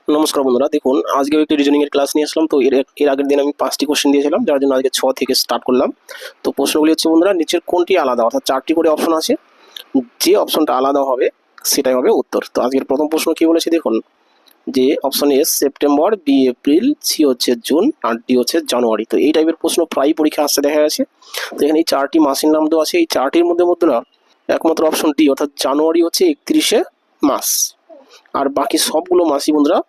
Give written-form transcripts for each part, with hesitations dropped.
নমস্কার বন্ধুরা, দেখুন আজকে একটি রিজনিং এর ক্লাস নিয়ে আসলাম। তো এর আগের দিন আমি 5টি কোশ্চেন দিয়েছিলাম, যার জন্য আজকে 6 থেকে স্টার্ট করলাম। তো প্রশ্নগুলি হচ্ছে বন্ধুরা, নিচের কোনটি আলাদা, অর্থাৎ 4টি করে অপশন আছে, যে অপশনটা আলাদা হবে সেটাই হবে উত্তর। তো আজকের প্রথম প্রশ্ন কি বলেছে দেখুন, যে option A September, B April, C হচ্ছে জুন, আর ডি হচ্ছে জানুয়ারি। তো এই টাইপের প্রশ্ন প্রায় পরীক্ষা আসতে দেখা গেছে। তো এখানে এই 4টি মাসের নাম দেওয়া আছে, এই 4টির মধ্যে না একমাত্র অপশন ডি অর্থাৎ জানুয়ারি হচ্ছে 31শে মাস, আর বাকি সবগুলো মাসই বন্ধুরা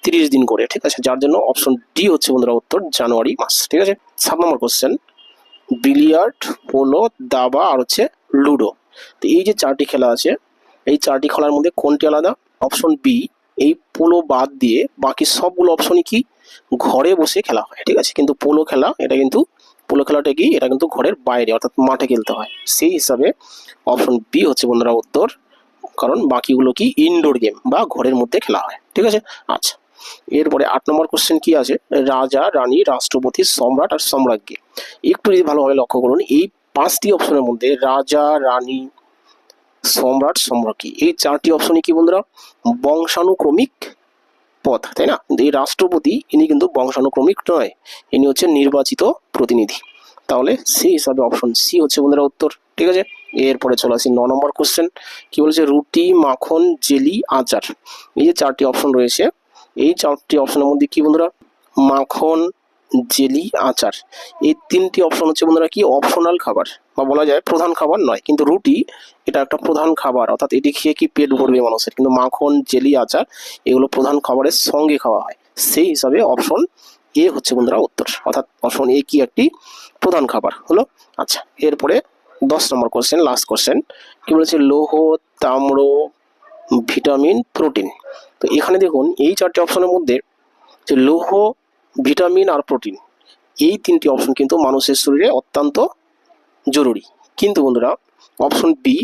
30 দিন করে, ঠিক আছে, যার জন্য অপশন ডি হচ্ছে বন্ধুরা উত্তর, জানুয়ারি মাস। ঠিক আছে। 7 নম্বর কোশ্চেন, বিলিয়ার্ড, পোলো, দাবা আর হচ্ছে লুডো। তো এই যে 4টি খেলা আছে, এই 4টি খেলার মধ্যে কোনটি আলাদা? অপশন বি, এই পোলো বাদ দিয়ে বাকি সবগুলো অপশনই কি ঘরে বসে খেলা হয়, ঠিক আছে। কিন্তু পোলো খেলা, এটা কিন্তু পোলো খেলাটা কি, এটা কিন্তু ঘরের বাইরে অর্থাৎ মাঠে খেলতে হয়। সেই হিসাবে অপশন বি হচ্ছে বন্ধুরা উত্তর, কারণ বাকিগুলো কি ইনডোর গেম বা ঘরের মধ্যে খেলা হয়, ঠিক আছে। আচ্ছা, এরপরে 8 নম্বর কোশ্চেন কি আছে, রাজা, রানী, রাষ্ট্রপতি, সম্রাট আর সম্রাজ্ঞী। একটু যদি ভালোভাবে লক্ষ্য করুন, এই 5টি অপশনের মধ্যে রাজা, রানী, সম্রাট, সম্রাজ্ঞী, এই 4টি অপশনই কি বন্ধুরা বংশানুক্রমিক পদ, তাই না? কিন্তু এই রাষ্ট্রপতি ইনি কিন্তু বংশানুক্রমিক নয়, ইনি হচ্ছে নির্বাচিত প্রতিনিধি। তাহলে সেই হিসাবে অপশন সি হচ্ছে বন্ধুরা উত্তর, ঠিক আছে। এরপরে চলে আসি 9 নম্বর কোশ্চেন, কি বলেছে, রুটি, মাখন, জেলি, আচার। এই যে 4টি অপশন রয়েছে, এই 4টি অপশনের মধ্যে কি বন্ধুরা মাখন, জেলি, আচার, এই 3টি অপশন হচ্ছে বন্ধুরা কি অপশনাল খাবার, বা বলা যায় প্রধান খাবার নয়। কিন্তু রুটি এটা একটা প্রধান খাবার, অর্থাৎ এটি খেয়ে কি পেট ভরবে মানুষের, কিন্তু মাখন, জেলি, আচার এগুলো প্রধান খাবারের সঙ্গে খাওয়া হয়। সেই হিসাবে অপশন এ হচ্ছে বন্ধুরা উত্তর, অর্থাৎ অপশন এ কি একটি প্রধান খাবার হলো। আচ্ছা, এরপরে 10 নম্বর কোশ্চেন, লাস্ট কোশ্চেন, কি বলেছে, লৌহ, তাম্র, ভিটামিন, প্রোটিন। তো এখানে দেখুন এই 4টি অপশনের মধ্যে যে লৌহ, ভিটামিন আর প্রোটিন, এই 3টি অপশন কিন্তু মানুষের শরীরে অত্যন্ত জরুরি। কিন্তু বন্ধুরা অপশন বি,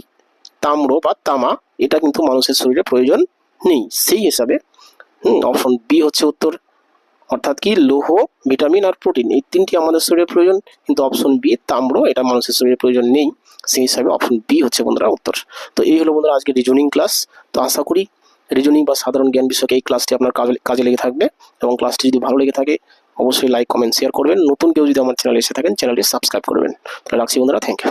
তাম্র বা তামা, এটা কিন্তু মানুষের শরীরে প্রয়োজন নেই। সেই হিসাবে অপশন বি হচ্ছে উত্তর, অর্থাৎ কি লৌহ, ভিটামিন আর প্রোটিন এই 3টি আমাদের শরীরে প্রয়োজন, কিন্তু অপশন বি তাম্র এটা মানুষের শরীরে প্রয়োজন নেই। সেই হিসাবে অপশন বি হচ্ছে বন্ধুরা উত্তর। তো এই হলো বন্ধুরা আজকে রিজনিং ক্লাস। তো আশা করি রিজনিং বা সাধারণ জ্ঞান বিষয়ক এই ক্লাসটি আপনার কাজে লেগে থাকবে, এবং ক্লাসটি যদি ভালো লেগে থাকে অবশ্যই লাইক, কমেন্ট, শেয়ার করবেন। নতুন কেউ যদি আমার চ্যানেলে এসে থাকেন চ্যানেলটি সাবস্ক্রাইব করবেন। তাহলে রাখছি বন্ধুরা, থ্যাংক ইউ।